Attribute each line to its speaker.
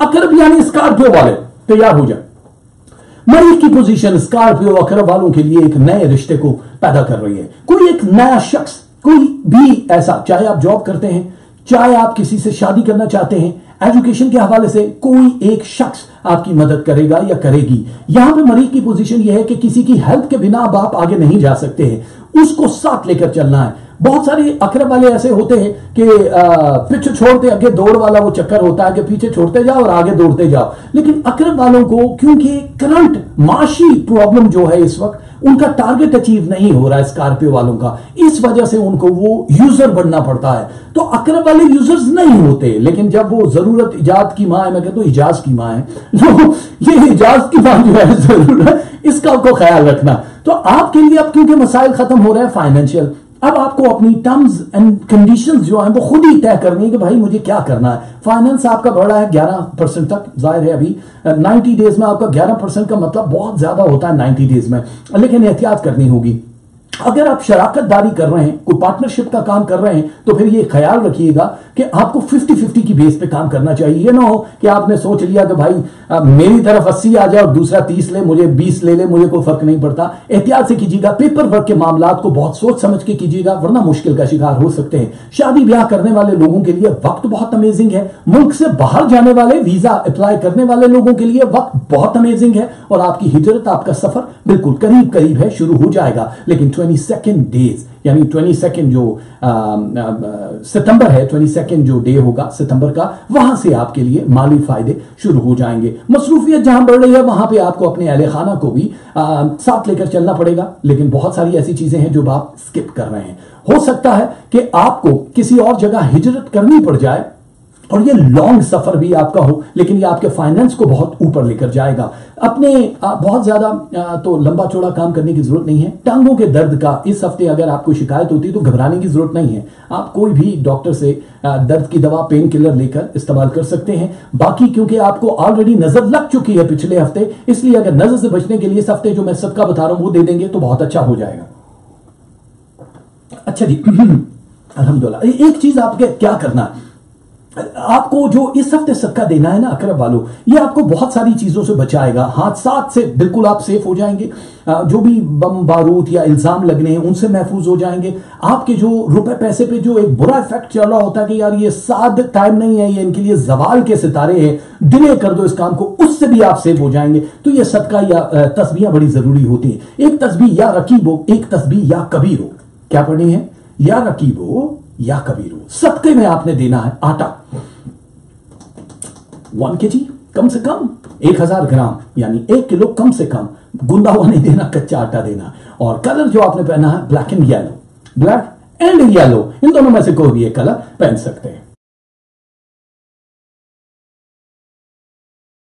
Speaker 1: अकरब यानी स्कॉर्पियो वाले तैयार हो जाए। मरीज की पोजीशन स्कॉर्पियो अकरब वालों के लिए एक नए रिश्ते को पैदा कर रही है। कोई एक नया शख्स, कोई भी ऐसा, चाहे आप जॉब करते हैं, चाहे आप किसी से शादी करना चाहते हैं, एजुकेशन के हवाले से कोई एक शख्स आपकी मदद करेगा या करेगी। यहां पे मरीज की पोजीशन यह है कि किसी की हेल्प के बिना अब आप आगे नहीं जा सकते हैं, उसको साथ लेकर चलना है। बहुत सारे अकरब वाले ऐसे होते हैं कि पीछे छोड़ते आगे दौड़ वाला वो चक्कर होता है कि पीछे छोड़ते जाओ और आगे दौड़ते जाओ। लेकिन अकरब वालों को क्योंकि करंट माशी प्रॉब्लम जो है इस वक्त, उनका टारगेट अचीव नहीं हो रहा है स्कॉर्पियो वालों का, इस वजह से उनको वो यूजर बनना पड़ता है। तो अकरब वाले यूजर्स नहीं होते, लेकिन जब वो जरूरत इजाद की मां है, मैं कहता हूं इजाज की मां है, जो ये इजाज की मां जो है जरूरत, इसका आपको ख्याल रखना। तो आपके लिए अब क्योंकि मसाइल खत्म हो रहे हैं फाइनेंशियल, अब आपको अपनी टर्म्स एंड कंडीशंस जो हैं वो खुद ही तय करनी है कि भाई मुझे क्या करना है। फाइनेंस आपका बढ़ा है 11% तक, जाहिर है अभी 90 डेज में आपका 11% का मतलब बहुत ज्यादा होता है 90 डेज में, लेकिन एहतियात करनी होगी। अगर आप शराकतदारी कर रहे हैं, कोई पार्टनरशिप का काम कर रहे हैं, तो फिर ये ख्याल रखिएगा कि आपको 50-50 की बेस पे काम करना चाहिए। ये ना हो कि आपने सोच लिया कि भाई मेरी तरफ 80 आ जाए और दूसरा 30 ले, मुझे 20 ले ले, मुझे कोई फर्क नहीं पड़ता। एहतियात से कीजिएगा, पेपर वर्क के मामलात को बहुत सोच समझ के कीजिएगा, वरना मुश्किल का शिकार हो सकते हैं। शादी ब्याह करने वाले लोगों के लिए वक्त बहुत अमेजिंग है। मुल्क से बाहर जाने वाले, वीजा अप्लाई करने वाले लोगों के लिए वक्त बहुत अमेजिंग है, और आपकी हिजरत, आपका सफर बिल्कुल करीब करीब है, शुरू हो जाएगा। लेकिन 22 डेज यानी 22 जो सितंबर है, 22 जो डे होगा सितंबर का, वहां से आपके लिए माली फायदे शुरू हो जाएंगे। मसरूफियत जहां बढ़ रही है वहां पे आपको अपने अहले खाना को भी साथ लेकर चलना पड़ेगा। लेकिन बहुत सारी ऐसी चीजें हैं जो आप स्किप कर रहे हैं। हो सकता है कि आपको किसी और जगह हिजरत करनी पड़ जाए और ये लॉन्ग सफर भी आपका हो, लेकिन ये आपके फाइनेंस को बहुत ऊपर लेकर जाएगा। अपने बहुत ज्यादा तो लंबा चौड़ा काम करने की जरूरत नहीं है। टांगों के दर्द का इस हफ्ते अगर आपको शिकायत होती है तो घबराने की जरूरत नहीं है। आप कोई भी डॉक्टर से दर्द की दवा, पेन किलर लेकर इस्तेमाल कर सकते हैं। बाकी क्योंकि आपको ऑलरेडी नजर लग चुकी है पिछले हफ्ते, इसलिए अगर नजर से बचने के लिए इस हफ्ते जो मैं सदका बता रहा हूं वो दे देंगे तो बहुत अच्छा हो जाएगा। अच्छा जी, अल्हम्दुलिल्लाह। एक चीज आपके क्या करना है, आपको जो इस हफ्ते सदका देना है ना अकरब वालों, ये आपको बहुत सारी चीजों से बचाएगा। हादसात से बिल्कुल आप सेफ हो जाएंगे, जो भी बम बारूद या इल्जाम लगने हैं उनसे महफूज हो जाएंगे। आपके जो रुपए पैसे पे जो एक बुरा इफेक्ट चल रहा होता है कि यार ये साद टाइम नहीं है, ये इनके लिए जवाल के सितारे हैं, डिले कर दो इस काम को, उससे भी आप सेफ हो जाएंगे। तो ये सदका या तस्बीहां बड़ी जरूरी होती हैं। एक तस्बीह या रकीबो, एक तस्बीह या कबीरो। क्या पढ़नी है? या रकीबो या कबीरो। सदके में आपने देना है आटा 1 kg, कम से कम 1000 ग्राम यानी 1 किलो कम से कम। गुंदा हुआ नहीं देना, कच्चा आटा देना। और कलर जो आपने पहना है black and yellow, black and yellow, इन दोनों में से कोई भी एक कलर पहन सकते हैं।